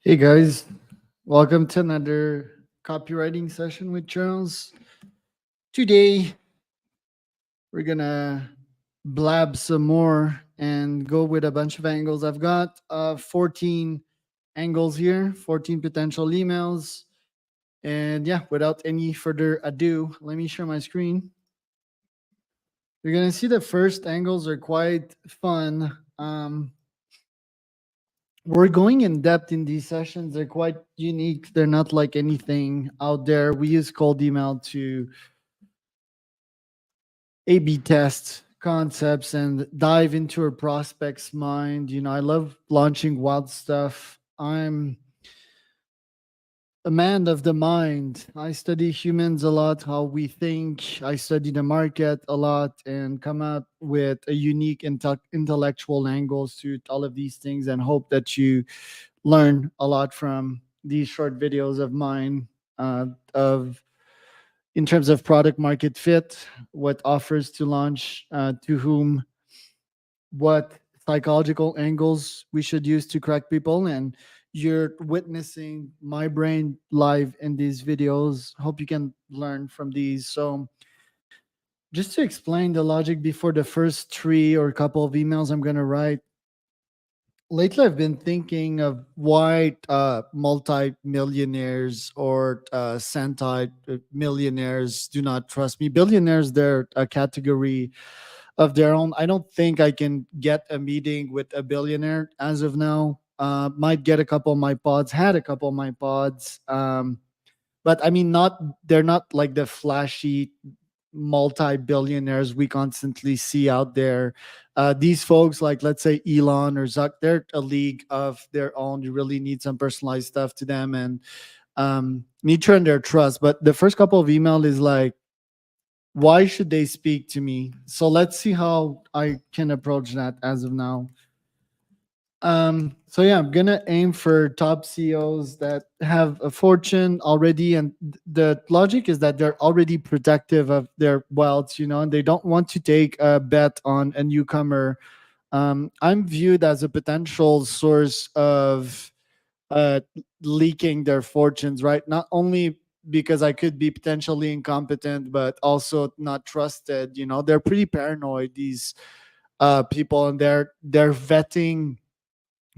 Hey guys, welcome to another copywriting session with Charles. Today we're gonna blab some more and go with a bunch of angles. I've got 14 angles here, 14 potential emails. And yeah, without any further ado, let me share my screen. You're gonna see the first angles are quite fun. We're going in depth in these sessions. They're quite unique. They're not like anything out there. We use cold email to A/B test concepts and dive into a prospect's mind. I love launching wild stuff. I'm a man of the mind. I study humans a lot, how we think. I study the market a lot and come up with a unique intellectual angles to all of these things and hope that you learn a lot from these short videos of mine of in terms of product market fit, what offers to launch, to whom, what psychological angles we should use to crack people. And you're witnessing my brain live in these videos. Hope you can learn from these. So just to explain the logic before the first three or couple of emails I'm going to write, lately I've been thinking of why multi-millionaires or millionaires do not trust me. Billionaires, they're a category of their own. I don't think I can get a meeting with a billionaire as of now. Might get a couple of my pods, had a couple of my pods. But I mean, not they're not like the flashy multi-billionaires we constantly see out there. These folks, like let's say Elon or Zuck, they're a league of their own. You really need some personalized stuff to them and need to earn their trust. But the first couple of email is like, why should they speak to me? So let's see how I can approach that as of now. So yeah, I'm gonna aim for top CEOs that have a fortune already, and the logic is that they're already protective of their wealth, and they don't want to take a bet on a newcomer. I'm viewed as a potential source of uh, leaking their fortunes, right? Not only because I could be potentially incompetent, but also not trusted. They're pretty paranoid. These people, and they're vetting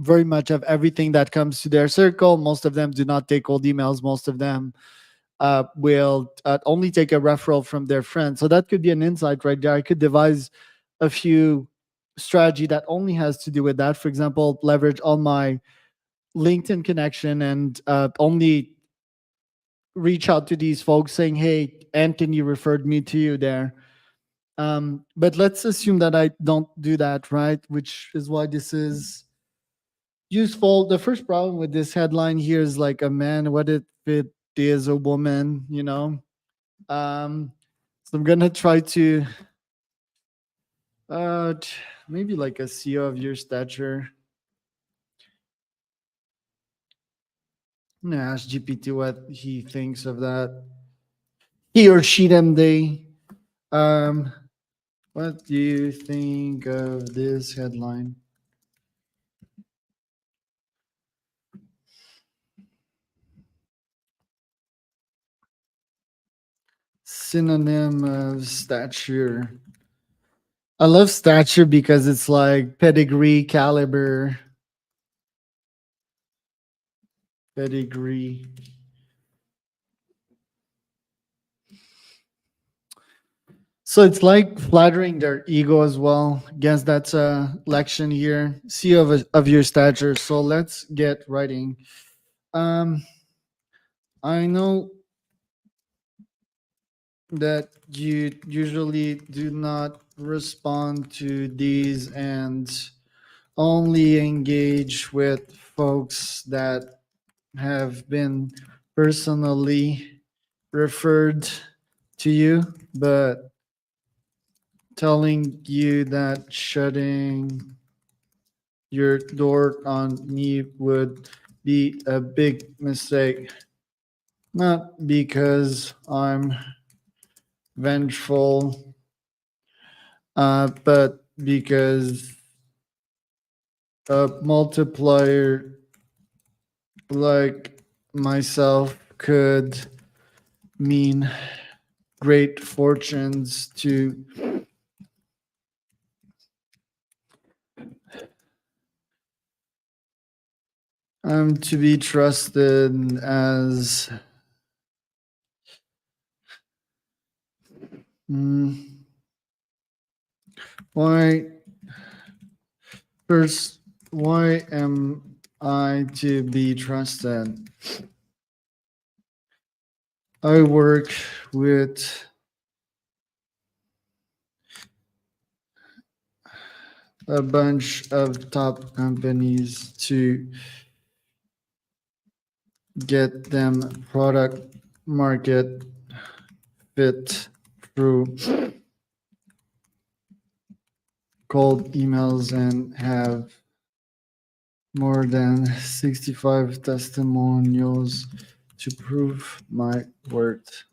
very much of everything that comes to their circle. Most of them do not take cold emails. Most of them will only take a referral from their friends. So that could be an insight right there. I could devise a few strategy that only has to do with that. For example, leverage all my LinkedIn connection and only reach out to these folks saying, "Hey, Anthony referred me to you there." But let's assume that I don't do that, right? Which is why this is useful. The first problem with this headline here is like a man. What if it is a woman? Um, so I'm gonna try to maybe like a CEO of your stature. I'm gonna ask GPT what he thinks of that. He or she, them, they. Um, what do you think of this headline? Synonym of stature. I love stature because it's like pedigree, caliber, pedigree. So it's like flattering their ego as well. Guess that's a lection here. See of your stature. So let's get writing. Um, I know that you usually do not respond to these and only engage with folks that have been personally referred to you, but telling you that shutting your door on me would be a big mistake. Not because I'm vengeful, but because a multiplier like myself could mean great fortunes to be trusted as mm, why first why am I to be trusted? I work with a bunch of top companies to get them product market fit through cold emails and have more than 65 testimonials to prove my worth.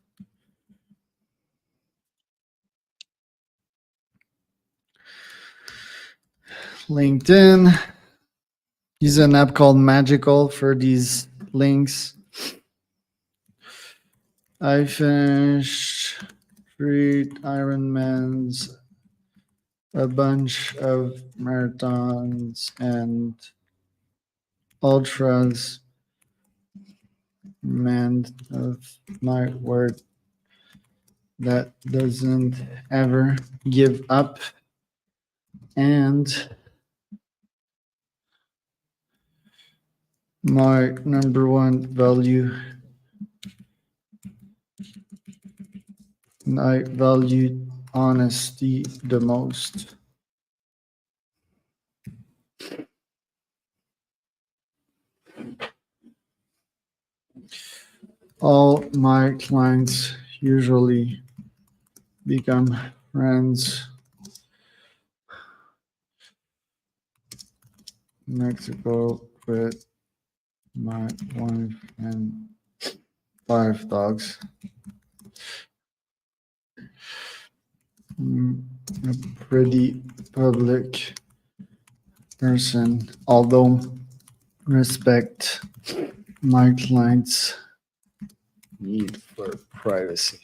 LinkedIn, use an app called Magical for these links. I finished 3 Ironmans, a bunch of marathons and ultras. Man of my word, that doesn't ever give up. And my number one value, I value honesty the most. All my clients usually become friends. Mexico with my wife and 5 dogs. A pretty public person, although respect my clients' need for privacy.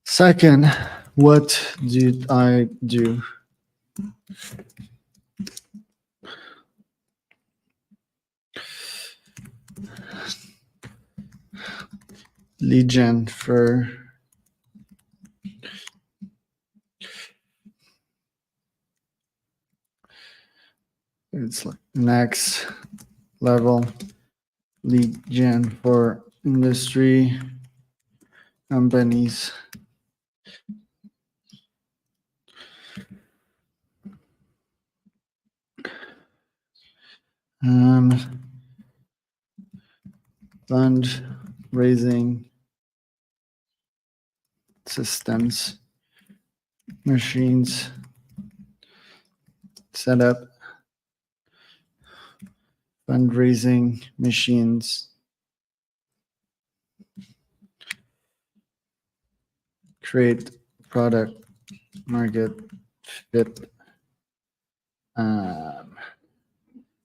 Second, what did I do? Lead gen for it's like next level lead gen for industry companies. Fundraising systems, machines, setup, fundraising machines, create product market fit,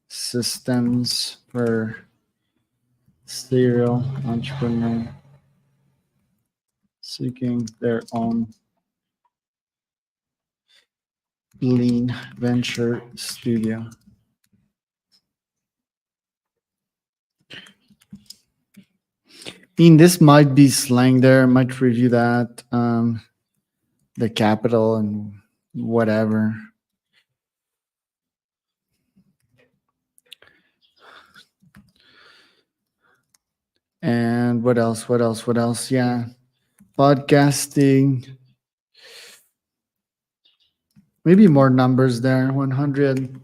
systems for serial entrepreneur seeking their own lean venture studio. This might be slang there, might review that, the capital and whatever. And what else? What else? What else? Yeah. Podcasting. Maybe more numbers there. 100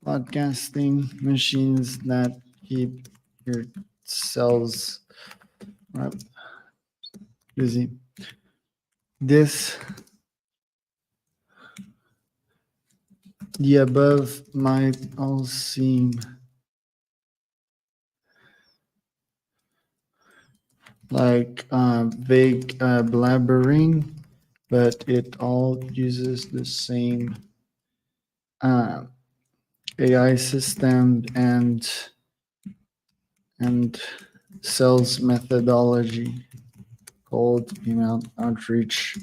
podcasting machines that keep your cells busy. The above might all seem like vague blabbering, but it all uses the same AI system and sales methodology called email outreach.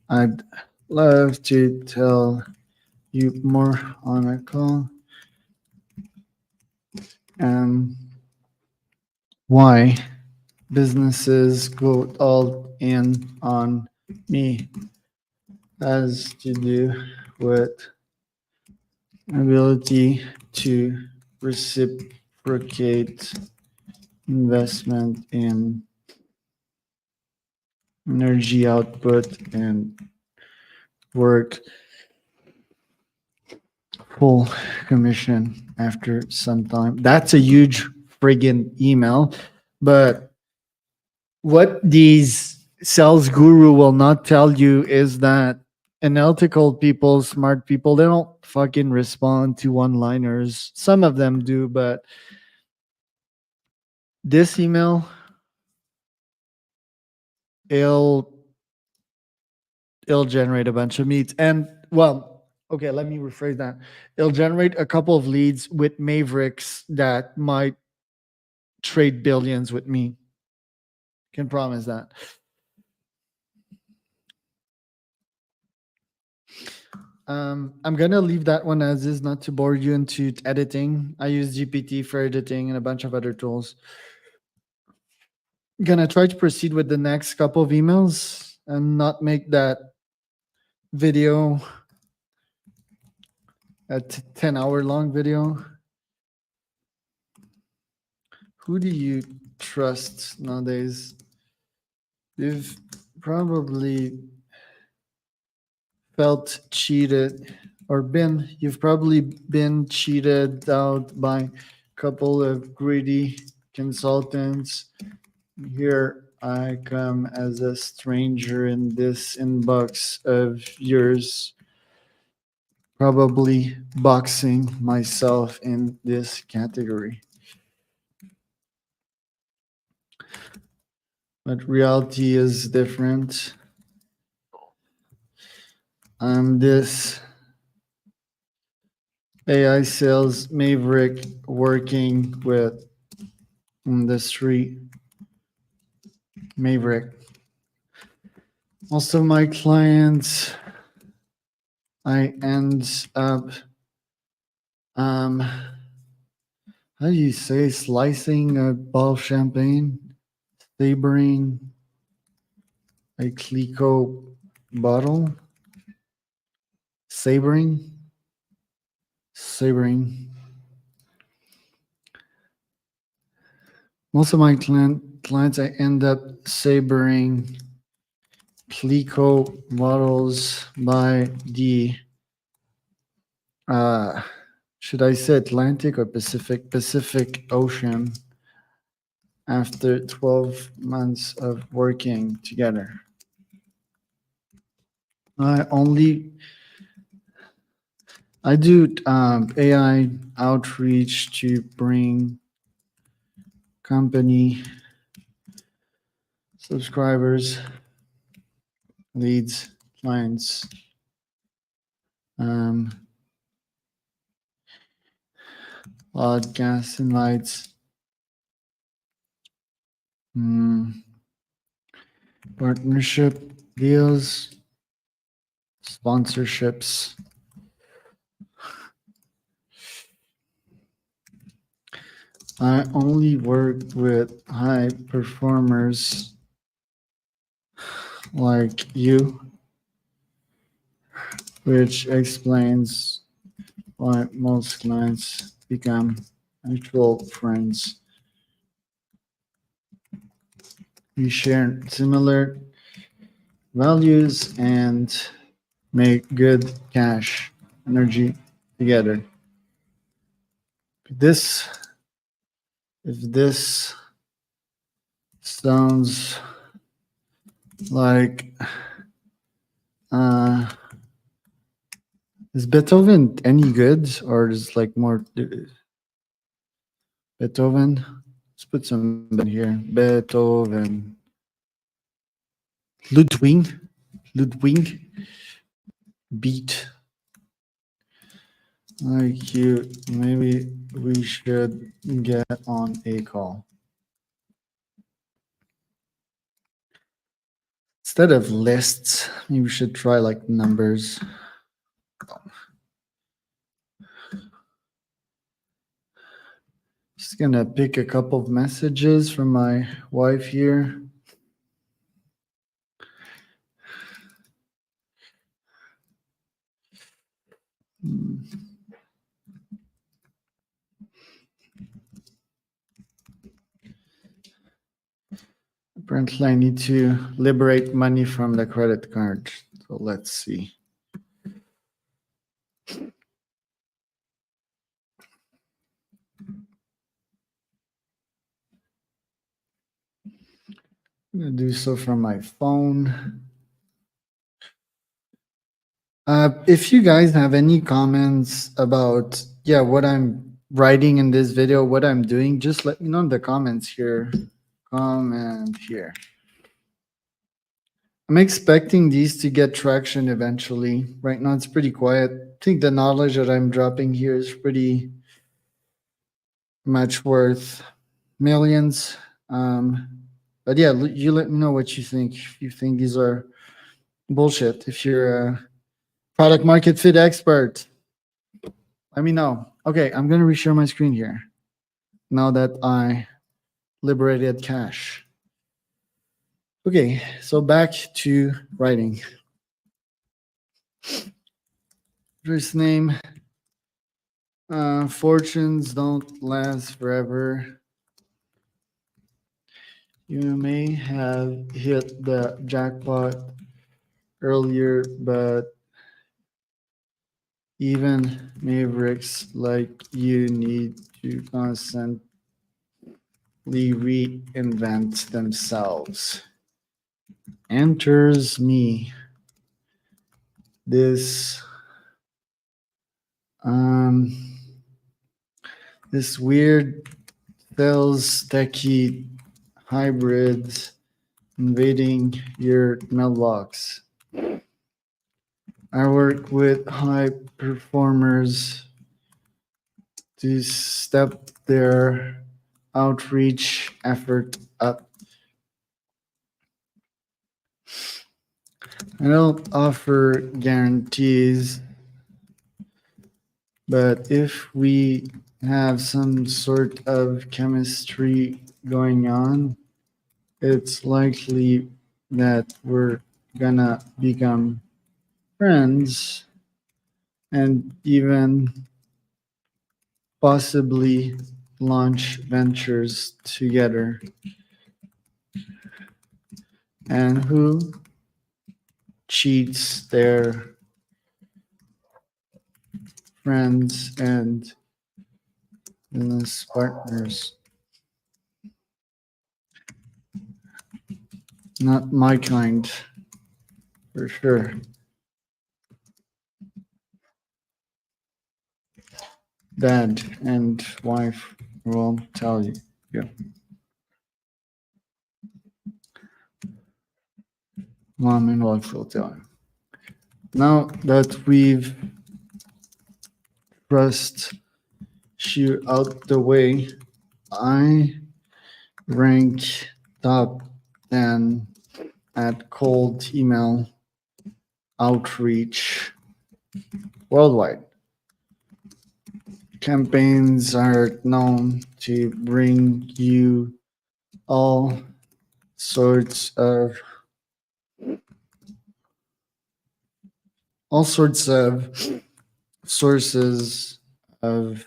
I'd love to tell you more on a call and why businesses go all in on me has to do with ability to reciprocate investment in energy output and work full commission after some time. That's a huge friggin' email. But what these sales guru will not tell you is that analytical people, smart people, they don't fucking respond to one liners. Some of them do, but this email, it'll it'll generate a bunch of leads. And well, okay, let me rephrase that. It'll generate a couple of leads with mavericks that might trade billions with me. Can promise that. I'm gonna leave that one as is, not to bore you into editing. I use GPT for editing and a bunch of other tools. Gonna try to proceed with the next couple of emails and not make that video a 10-hour long video. Who do you trust nowadays? You've probably felt cheated or you've probably been cheated out by a couple of greedy consultants. Here I come as a stranger in this inbox of yours, probably boxing myself in this category. But reality is different. I'm this AI sales maverick working with industry maverick. Most of my clients, I end up, how do you say, slicing a bottle of champagne, sabering a Clico bottle, sabering. Most of my clients, I end up sabering Clico bottles by the should I say Atlantic or Pacific Ocean after 12 months of working together. I do AI outreach to bring company subscribers, leads, clients, podcast invites, partnership deals, sponsorships. I only work with high performers like you, which explains why most clients become mutual friends. We share similar values and make good cash energy together. This, if this sounds like, is Beethoven any good, or is like more Beethoven? Let's put some in here. Beethoven, Ludwig, beat. like you, maybe we should get on a call. Instead of lists, maybe we should try like numbers. Just gonna pick a couple of messages from my wife here. Apparently, I need to liberate money from the credit card. So let's see. I'm gonna do so from my phone. If you guys have any comments about what I'm writing in this video, what I'm doing, just let me know in the comments here. Comment here. I'm expecting these to get traction eventually. Right now, it's pretty quiet. I think the knowledge that I'm dropping here is pretty much worth millions. But yeah, you let me know what you think. If you think these are bullshit, if you're a product market fit expert, let me know. Okay, I'm gonna reshare my screen here now that I liberated cash. Okay, so back to writing. First name. Fortunes don't last forever. You may have hit the jackpot earlier, but even mavericks like you need to constantly reinvent themselves. Enters me this um this weird sales techie hybrid invading your mailbox. I work with high performers to step their outreach effort up. I don't offer guarantees, but if we have some sort of chemistry going on, it's likely that we're gonna become friends and even possibly launch ventures together. And who cheats their friends and business partners? Not my kind, for sure. Dad and wife will tell you. Yeah. Mom and wife will tell you. Now that we've thrust you out the way, I rank top 10 at cold email outreach worldwide. Campaigns are known to bring you all sorts of sources of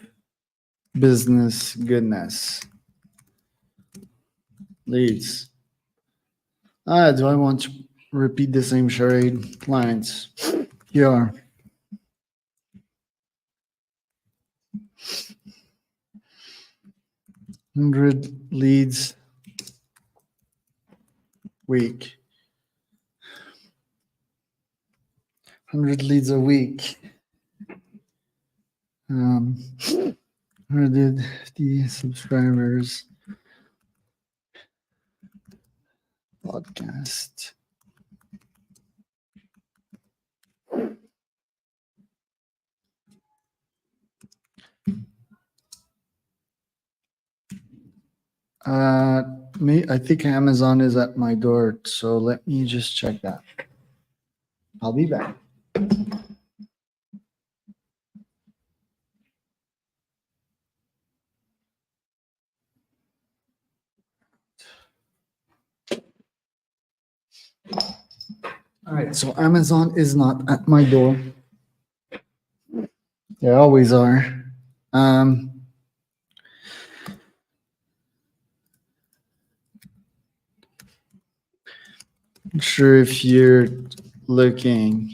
business goodness. Leads. Do I want to repeat the same charade lines? Yeah. 100 leads week. 100 leads a week. 150 subscribers. Podcast. Uh, me, I think Amazon is at my door, so let me just check that. I'll be back. All right, so Amazon is not at my door. They always are. Um, I'm sure if you're looking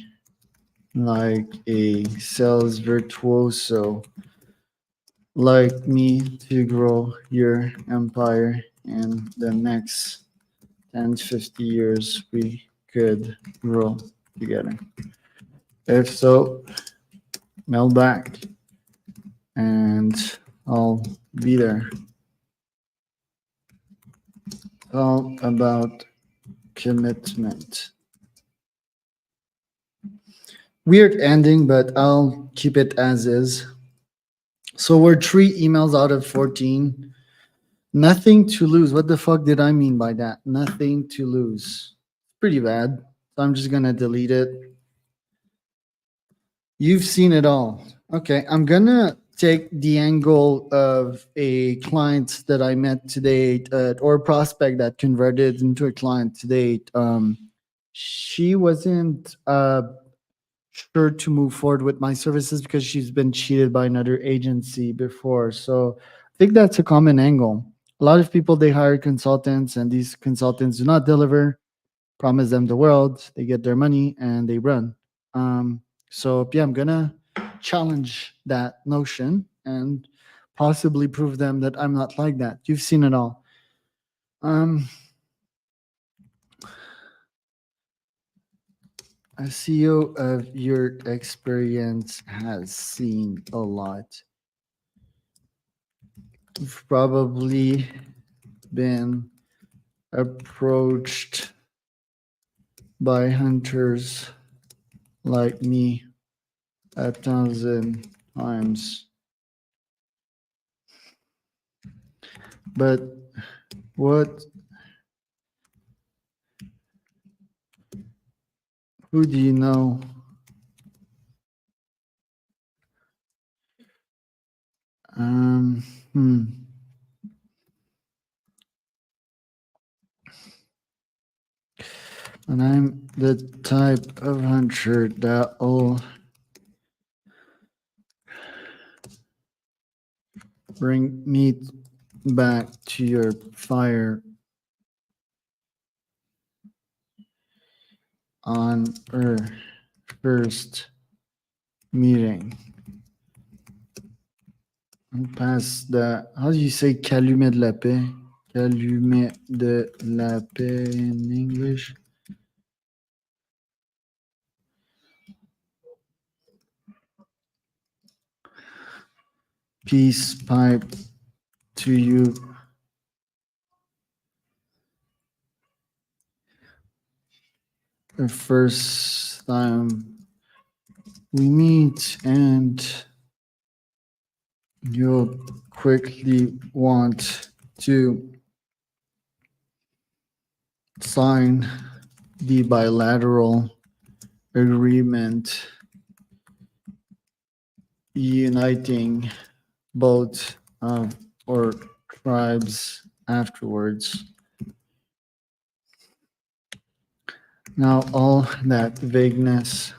like a sales virtuoso like me to grow your empire in the next 10, 50 years, we could grow together. If so, mail back and I'll be there. All about commitment. Weird ending, but I'll keep it as is. So we're 3 emails out of 14. Nothing to lose. What the fuck did I mean by that? Nothing to lose. Pretty bad. So I'm just gonna delete it. You've seen it all. Okay, I'm gonna take the angle of a client that I met today, or a prospect that converted into a client today. She wasn't sure to move forward with my services because she's been cheated by another agency before. So I think that's a common angle. A lot of people they hire consultants, and these consultants do not deliver. Promise them the world, they get their money, and they run. So yeah, I'm gonna challenge that notion and possibly prove them that I'm not like that. You've seen it all. Um, a CEO of your experience has seen a lot. You've probably been approached by hunters like me 1,000 times. But what, who do you know? Um, hmm. And I'm the type of hunter that'll bring meat back to your fire on our first meeting. On passe the, how do you say calumet de la paix? Calumet de la paix in English? Peace pipe to you. The first time we meet, and you'll quickly want to sign the bilateral agreement uniting both of our tribes afterwards. Now, all that vagueness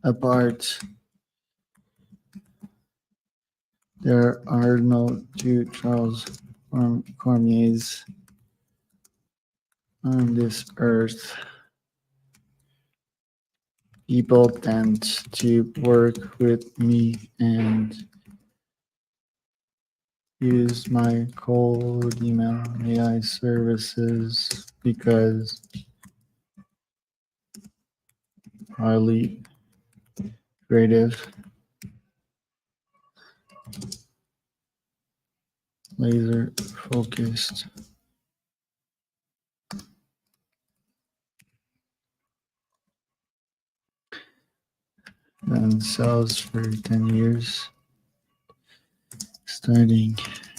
apart, there are no two Charles Cormiers on this earth. People tend to work with me and use my cold email AI services because highly creative, laser focused, and sells for 10 years, starting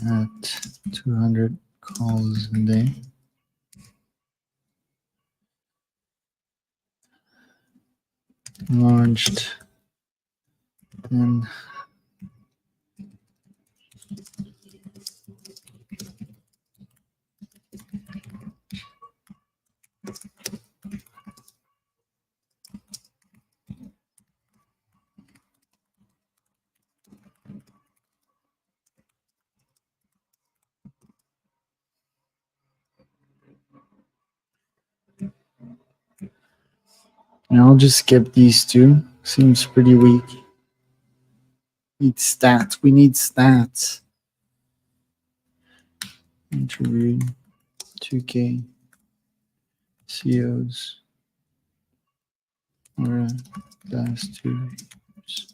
at 200 calls a day. Launched in and I'll just skip these two. Seems pretty weak. Need stats. We need stats. Interview 2K COs or last 2 years.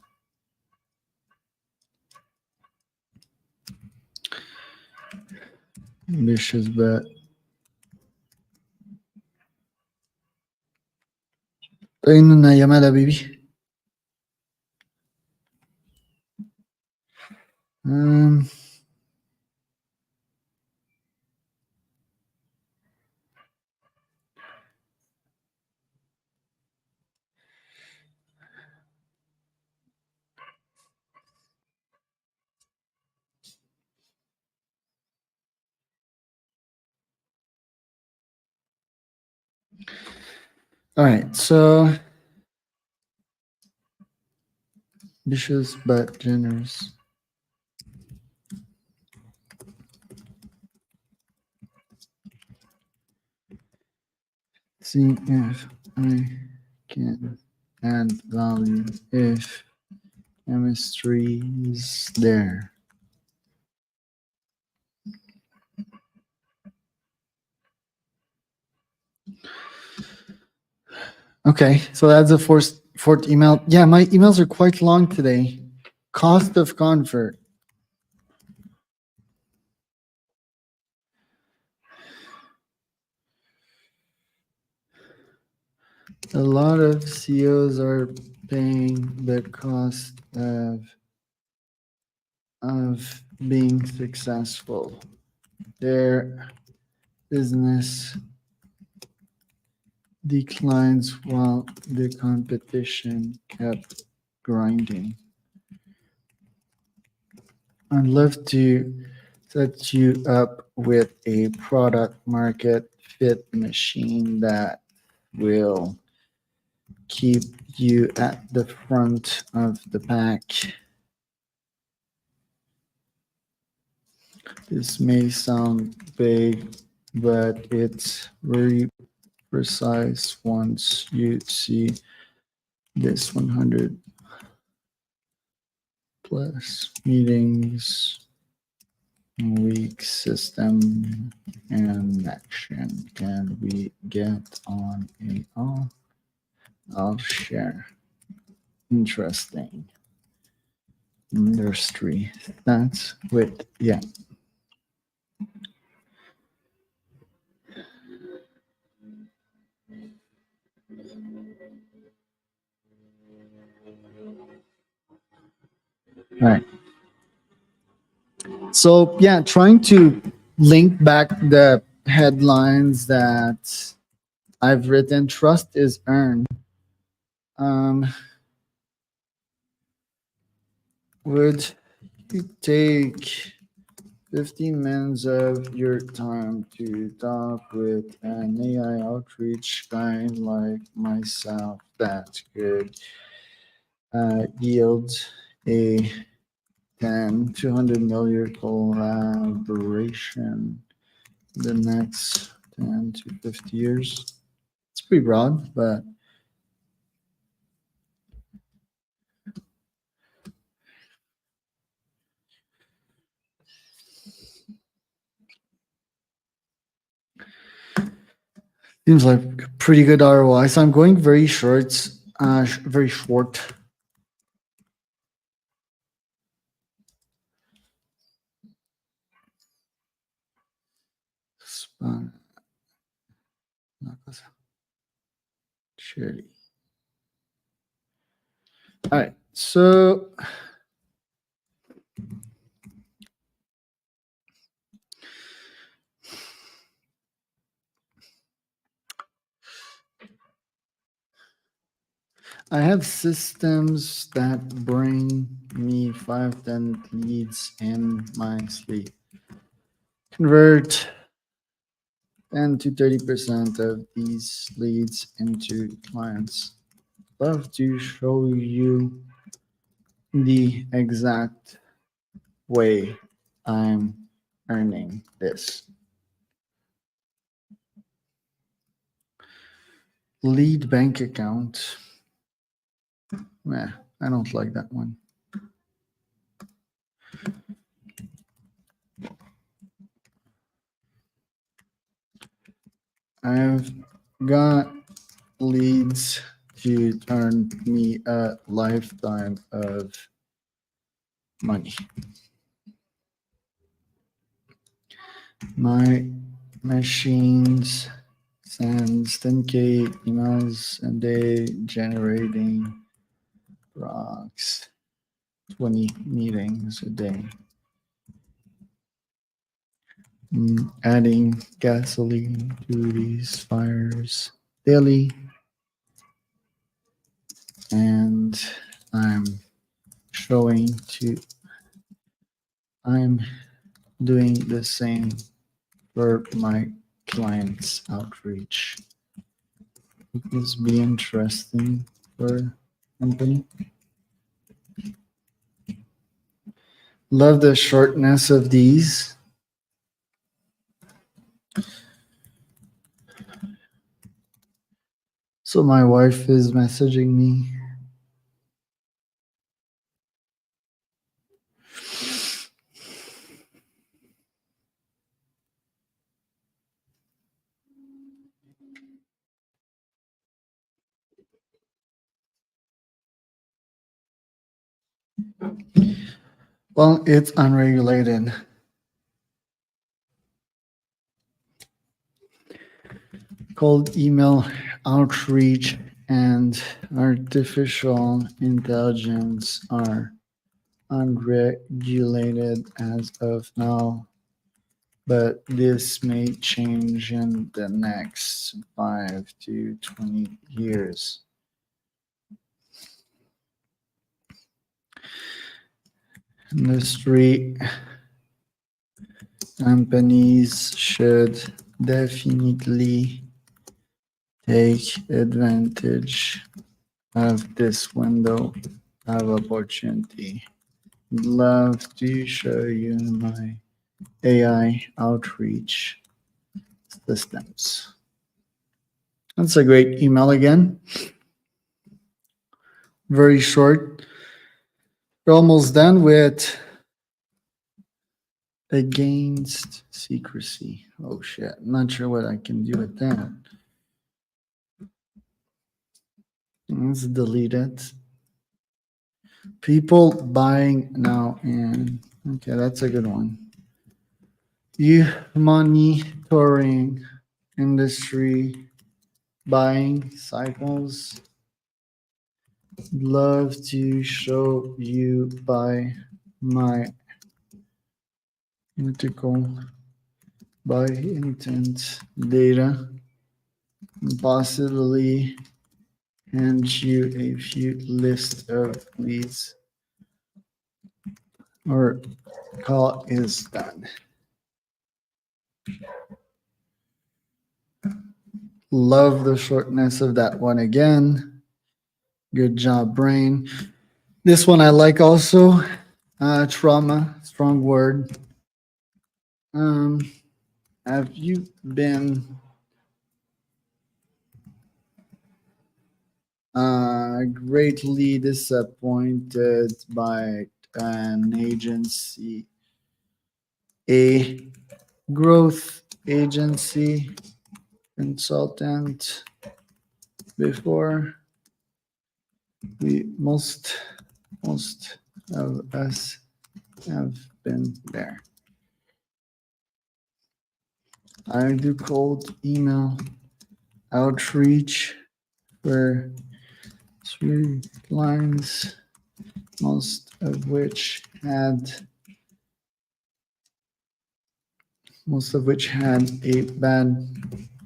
Ambitious bet. Tengo una llamada, baby. Um, all right, so ambitious but generous. See if I can add value if chemistry is there. Okay, so that's the fourth email. Yeah, my emails are quite long today. Cost of convert. A lot of CEOs are paying the cost of being successful. Their business declines while the competition kept grinding. I'd love to set you up with a product market fit machine that will keep you at the front of the pack. This may sound big, but it's very precise once you see this 100 plus meetings a week system and action. Can we get on a call? I'll share. Interesting industry. That's with, yeah. All right. So yeah, trying to link back the headlines that I've written. Trust is earned. Would you take 15 minutes of your time to talk with an AI outreach guy like myself that could yield a 10, 200 million collaboration in the next 10 to 50 years? It's pretty broad, but seems like pretty good ROI. So I'm going very short, very short. Span. Surely. All right. So I have systems that bring me 5 10 leads in my sleep. Convert 10 to 30% of these leads into clients. Love to show you the exact way I'm earning this. Lead bank account. Meh, I don't like that one. I've got leads to earn me a lifetime of money. My machines sends 10K emails a day, generating rocks 20 meetings a day. Adding gasoline to these fires daily, and I'm showing to I'm doing the same for my clients outreach. Would this be interesting for company? Love the shortness of these. So my wife is messaging me. Well, it's unregulated. Cold email outreach and artificial intelligence are unregulated as of now, but this may change in the next 5 to 20 years. Industry companies should definitely take advantage of this window of opportunity. Love to show you my AI outreach systems. That's a great email again. Very short. We're almost done with against secrecy. Oh shit. I'm not sure what I can do with that. Let's delete it. People buying now and okay, that's a good one. You monitoring industry buying cycles. Love to show you by my mythical by intent data and possibly hand you a few list of leads or call is done. Love the shortness of that one again. Good job, brain. This one I like also. Trauma, strong word. Um, have you been greatly disappointed by an agency, a growth agency consultant before? We most of us have been there. I do cold email outreach for 3 lines, most of which had a bad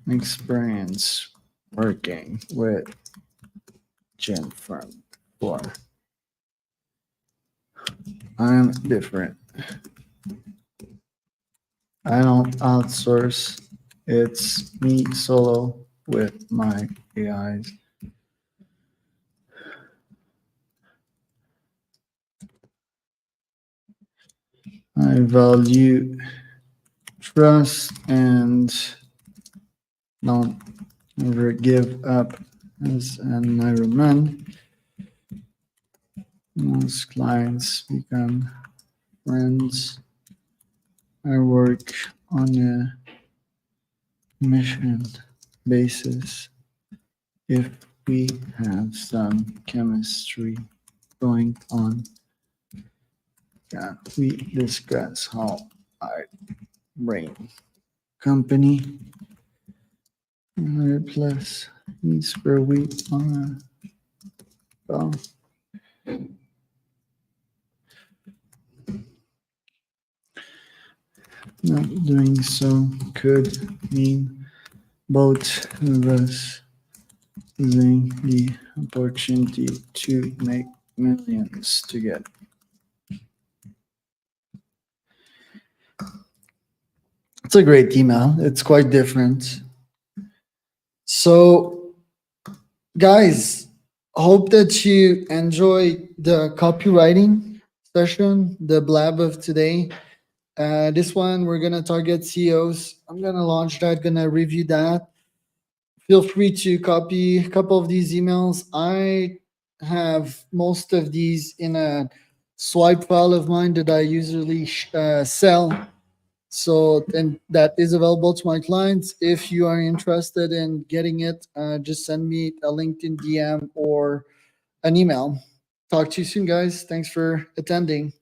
experience working with Gen Firm 4. I'm different. I don't outsource. It's me solo with my AIs. I value trust and don't ever give up as an Ironman. Most clients become friends. I work on a mission basis. If we have some chemistry going on, can we discuss how I brain company 100 plus eats per week on a call. Not doing so could mean both of us losing the opportunity to make millions together. It's a great email. It's quite different. So, guys, hope that you enjoy the copywriting session, the blab of today. This one, we're going to target CEOs. I'm going to launch that, going to review that. Feel free to copy a couple of these emails. I have most of these in a swipe file of mine that I usually sell. So, and that is available to my clients. If you are interested in getting it, just send me a LinkedIn DM or an email. Talk to you soon, guys. Thanks for attending.